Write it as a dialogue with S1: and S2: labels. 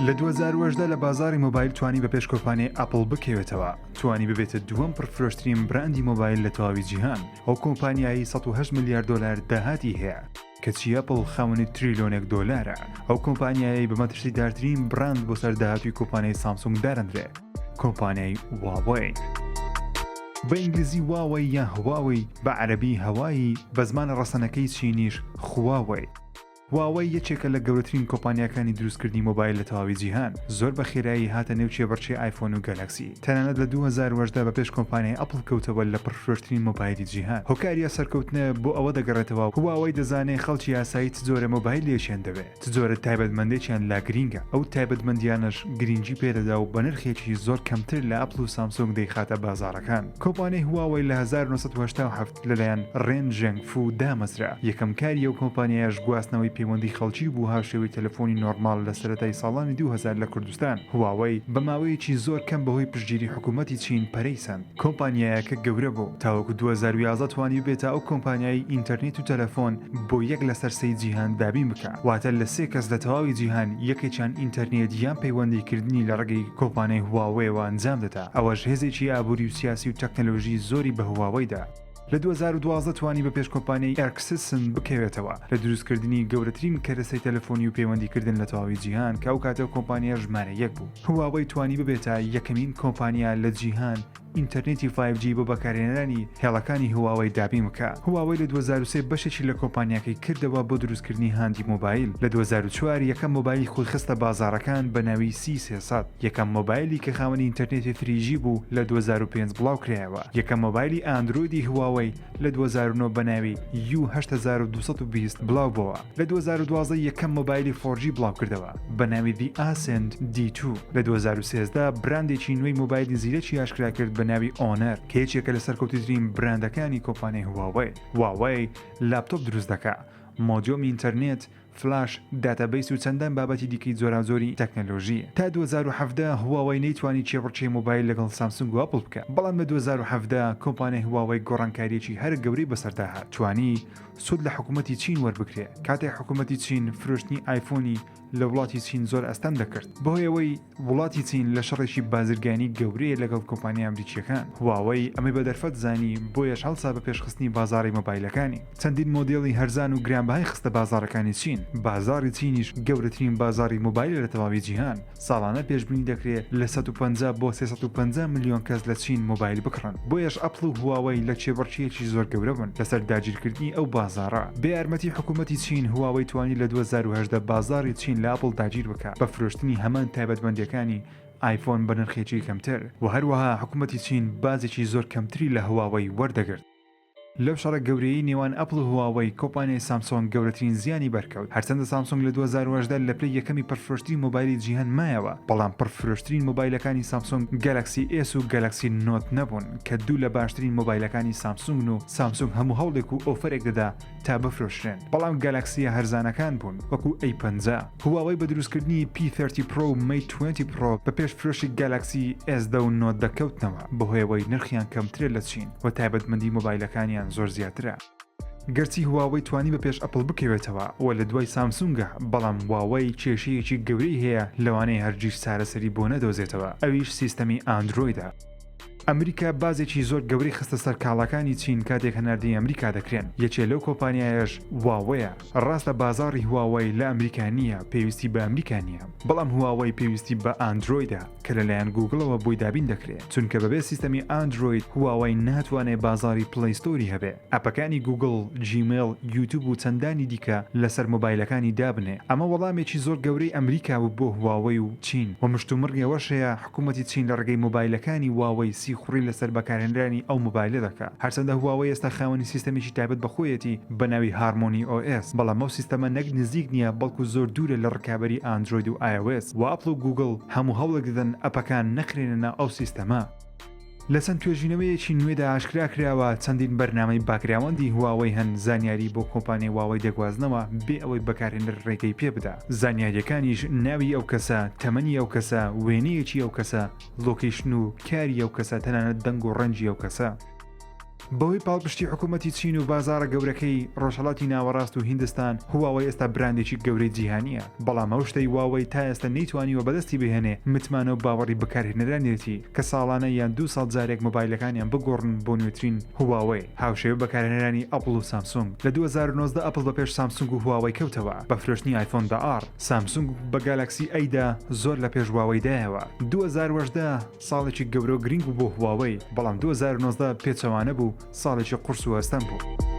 S1: لە 2010 لە بازاری مۆبایل توانی بە پێش کۆمپانیای ئاپڵ بکەوێتەوە، توانی ببێتە دووەم پرفرۆشترین براندی مۆبایل لە تەواوی جیهان. ئەو کۆمپانیایی 108 میلیارد دلار داهاتی هەیە کەچی ئاپڵ خاوەنی تریلیۆنێک دۆلارە. ئەو کۆمپانیایی بە مەترسیدارترین براند بۆ سەر داهاتووی کۆمپانیای سامسۆنگ دارەندرێ، کۆمپانیای هواوی. بە ئینگلیزی واوی یان هواوی، بە عەرەبی هەوایی، بە زمانە ڕەسەنەکەی چینیش خواوی. هواوی یەکێکە لە گەورەترین کۆمپانیاکانی دروستکردنی مۆبایل لە تەواوی جیهان، زۆر بە خێرایی هاتە نێو چێبەرچێ ئایفۆن و گەلاکسی. تەنانەت لە 2010 بە پێش کۆمپانیای ئاپڵ کەوتەوە لە پرفرۆشترین مۆبایلی جیهان. هۆکاریە سەرکەوتنە بۆ ئەوە دەگەڕێتەوە هواوی دەزانێت خەڵکی یاسایی چ جۆرە مۆبایلێکیان دەوێت، چ جۆرە تایبەتمەندێکیان لا گرینگە. ئەو تایبەتمەندیانش گرنگی پێدەدا و بە نرخێکی زۆر کەمتر لە ئاپڵ و سامسۆنگ دەیخاتە بازاڕەکان. کۆمپانیای هواوی لە 1987 لەلایەن ڕێن ژێنگفو دامەزرا. یەکەم کاری ئەو کۆمپانیایش گواستنەوەی پەیوەندی خەڵکی بوو هاوشێوەی تەلەفۆنی نۆرمال لە سەرەتای ساڵانی 2000 لە کوردستان. هواوی بە ماوەیەکی زۆر کەم بەهۆی پشتگیری حکوومەتی چین پەرەیسەند. کۆمپانیایەکە گەورە بوو تاوەکو 2011 توانی بێتە ئەو کۆمپانیای ئینتەرنێت و تەلەفۆن بۆ یەک لە سەرسەی جیهان دابین بکە، واتە لە 3 کەس لە تەواوی جیهان یەکێکیان ئینتەرنێت یان پەیوەندیکردنی لە ڕێگەی کۆمپانیای هواویەوە ئەنجام دەدا. ئەوەش هێزێکی ئابووری و سیاسی و تەکنەلۆژی زۆری بە هواویدا. لە 2012 توانی بە پێش کۆمپانیای ئەرکسسن بکەوێتەوە لە دروستکردنی گەورەترین کەرەسەی تەلەفۆنی و پەیوەندیکردن لە تەواوی جیهان، کە ئەو کاتە کۆمپانیا ژمارە 1 بوو. هواوی توانی ببێتە یەکەمین کۆمپانیا لە جیهان ئینتەرنێتی 5G بۆ بەکارهێنانی هێڵەکانی هواوی دابین بکە. هواوی لە 2003 بەشێکی لە کۆمپانیاکەی کردەوە بۆ دروستکردنی هاندی مۆبایل. لە 2004 یەکەم مۆبایلی خۆی خستە بازاڕەکان بە ناوی C300. یەکەم مۆبایلی کە خاوەنی ئینتەرنێتی 3G بوو لە 2005 بڵاو کرایەوە. یەکەم مۆبایلی ئاندرویدی هواوی لە 2009 بە ناوی U8220 بڵاو بووە. لە 2012 یەکەم مۆبایلی 4G بڵاو کردەوە بە ناوی The Ascend D2. لە 2013 براندێکی نوێی مۆبایلی زیرەکی ئاشکرا کرد بە ناوی ئۆنەر، کە یەکێکە لە سەرکەوتووترین براندەکانی کۆمپانیای هواوی. هواوی لاپتۆپ دروست دەکات، مۆدیۆم ئینتەرنێت، فلاش، داتابیس و چەندان بابەتی دیکەی زۆرازۆری تەکنەلۆژی. تا 2017 هواوی نەیتوانی چێبڕچێ مۆبایل لەگەڵ سامسۆنگ و ئاپڵ بکە، بەڵام لە 2017 کۆمپانیای هواوی گۆڕانکاریەکی هەر گەورەی بەسەرداهات، توانی سود لە حکوومەتی چین وەربگرێت. کاتێک حکوومەتی چین فرۆشتنی ئایفۆنی لە وڵاتی چین زۆر ئەستەم دەکرد، بۆیە ئەوەی وڵاتی چین لە شەڕێکی بازرگانی گەورەیە لەگەڵ کۆمپانیای ئەمریکیەکان. هواوی ئەمەی بە دەرفەت زانی، بۆیەش هەڵسا بە پێشخستنی بازاری مۆبایلەکانی. چەندین مۆدێڵی هەرزان و گرانبەهای خستە بازارەکانی چین. بازاری چینیش گەورەترین بازاری مۆبایل لە تەواوی جیهان. ساڵانە پێشبینی دەکرێت لە 150 بۆ 350 میلیۆن کەس لە چین مۆبایل بکڕن. بۆیەش ئاپڵ و هواوی لە چێبڕچێکی زۆر گەورە بوون لەسەر داگیرکردنی ئەو بازارە. بە یارمەتی حکوومەتی چین، هواوی توانی لە 2018 بازاری چین لە ئاپڵ داگیر بکات بە فرۆشتنی هەمان تایبەتمەندیەکانی ئایفۆن بە نرخێکی کەمتر، و هەروەها حکوومەتی چین بازێکی زۆر کەمتری لە هواوی وەردەگرت. لەو شەڕە گەورەی نێوان ئاپڵ و هواوی، کۆمپانیای سامسۆنگ گەورەترین زیانی بەرکەوت. هەرچەندە سامسۆنگ لە 2018 لە پلەی یەکەمی پرفرۆشترین مۆبایلی جیهان مایەوە، بەڵام پرفرۆشترین مۆبایلەکانی سامسۆنگ گەلاکسی S و گەلاکسی نۆت نەبوون، کە دوو لە باشترین مۆبایلەکانی سامسۆنگ و سامسۆنگ هەموو هەوڵێک و ئۆفەرێک دەدا تا بفرۆشرێن، بەڵام گەلاکسیە هەرزانەکان بوون وەکو A50. هواوی بە دروستکردنی P30 Pro و Mate 20 Pro بە پێش فرۆشی گەلاکسی S10 و نۆت دەکەوتنەوە، بەهۆیەوەی نرخیان کەمترە لە چین و تایبەتمەندی مۆبایلەکانیان زۆر زیاترە. گەرچی هواوی توانی بە پێش ئەپڵ بکەوێتەوە و لە دوای سامسۆنگە، بەڵام هواوی کێشەیەکی گەورەی هەیە لەوانەیە هەرگیز چارەسەری بۆ نەدۆزێتەوە، ئەویش سیستەمی ئاندرۆیدە. ئەمریکا بازێکی زۆر گەورەی خستە سەر کاڵەکانی چین کاتێک هەناردەی ئەمریکا دەکرێن. یەکێ لەو کۆمپانیایەش هواویە. ڕاستە بازاڕی هواوی لە ئەمریکا نییە، پێویستی بە ئەمریکا نییە، بەڵام هواوی پێویستی بە ئاندرۆیدە کە لەلایەن گوگڵەوە بۆی دابین دەکرێت، چونکە بەبێ سیستەمی ئاندرۆید هواوی ناتوانێت بازاری پڵەیستۆری هەبێ، ئەپەکانی گوگڵ، جیمیل، یوتیوب و چەندانی دیکە لەسەر مۆبایلەکانی دابنێ. ئەمە وەڵامێکی زۆر گەورەی ئەمریکا بوو بۆ هواوی و چین، و مشتومڕگەوەش هەیە حکوومەتی چین لە ڕێگەی مۆبایلەکانی هواوی خوڕی لەسەر بەکارهێنرانی ئەو مۆبایلە دەکات. هەرچەندە هواوی ئێستا خاوەنی سیستەمێکی تایبەت بەخۆیەتی بە ناوی هارمۆنی OS، بەڵام ئەو سیستەمە نەک نزیک نییە، بەڵکو زۆر دوورە لە ڕکابەری ئاندرۆید و iOS، و ئاپڵ و گوگڵ هەموو هەوڵێک دەدەن ئەپەکان نەخرێنە ئەو سیستەمە. لە چەند توێژینەوەیەکی نوێدا ئاشکرا کراوە چەندین بەرنامەی باکراوەندی هواوی هەن زانیاری بۆ کۆمپانیای هواوی دەگوازنەوە بێ ئەوەی بەکارهێنەر ڕێگەی پێ بدا. زانیاریەکانیش ناوی ئەو کەسە، تەمەنی ئەو کەسە، وێنەیەکی ئەو کەسە، لۆکیشن و کاری ئەو کەسە، تەنانەت دەنگ و ڕەنجی ئەو کەسە. بەوەی پاڵپشتی حکوومەتی چین و بازارە گەورەکەی ڕۆژهەڵاتی ناوەڕاست و هیندستان هواوی ئێستا براندێکی گەورەی جیهانیە بەڵام ئەو شتەی واوی تا ئێستا نەیتوانیوە بەدەستی بهێنێ متمانە و باوەڕی بەکارهێنەرانێتی کە ساڵانە یان 200 جارێک مۆبایلەکانیان بگۆڕن بۆ نوێترین هواوی هاوشێوە بەکارهێنەرانی ئەپڵ و سامسۆنگ لە 2019 ئەپڵ بە پێش سامسۆنگ و هواوی کەوتەوە بە فرۆشتنی آیفۆن 10R سامسۆنگ بە گالاکسی ئەیدا زۆر لە پێش هواویدایەوە 2018 ساڵێکی گەورە و گرنگ بوو بۆ هواوی بەڵام 2019 پێچەوانە بوو ساڵێکی قورس و هەستەم بوو.